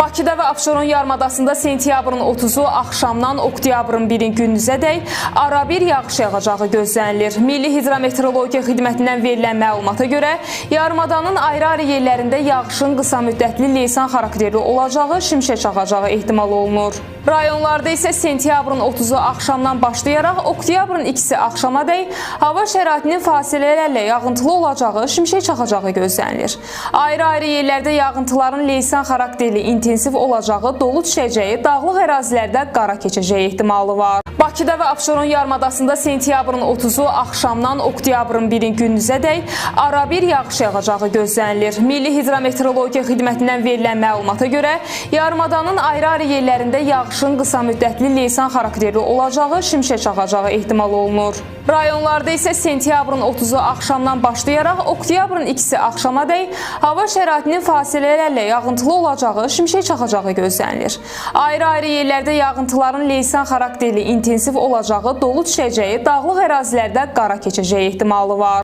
Bakıda və Abşeron yarımadasında sentyabrın 30-u axşamdan oktyabrın 1-i gündüzədək arabir yağış yağacağı gözlənilir. Milli Hidrometeorologiya Xidmətindən verilən məlumata görə yarımadanın ayrı-ayrı yerlərində yağışın qısa müddətli leysan xarakterli olacağı, şimşək çaxacağı ehtimal olunur. Rayonlarda isə sentyabrın 30-u axşamdan başlayaraq oktyabrın 2-si axşamadək hava şəraitinin fasilələrlə yağıntılı olacağı, şimşək çaxacağı gözlənilir. Ayrı-ayrı yerlərdə yağıntıların leysan xarakterli intensiv olacağı, dolu düşəcəyi, dağlıq ərazilərdə qara keçəcəyi ehtimalı var. Bakıda və Abşeron yarımadasında sentyabrın 30-u axşamdan oktyabrın 1-i gündüzədək arabir yağış yağacağı gözlənilir. Milli Hidrometeorologiya Xidmətindən verilən məlumata görə yarımadanın ayrı-ayrı yerlərində yağışın qısa müddətli leysan xarakterli olacağı, şimşək çaxacağı ehtimal olunur. Rayonlarda isə sentyabrın 30-u axşamdan başlayaraq oktyabrın 2-si axşamadək hava şəraitinin fasilələrlə yağıntılı olacağı, şimşək çaxacağı gözlənilir. Ayrı-ayrı yerlərdə yağıntıların leysan xarakterli intensiv olacağı, dolu düşəcəyi, dağlıq ərazilərdə qara keçəcəyi ehtimalı var.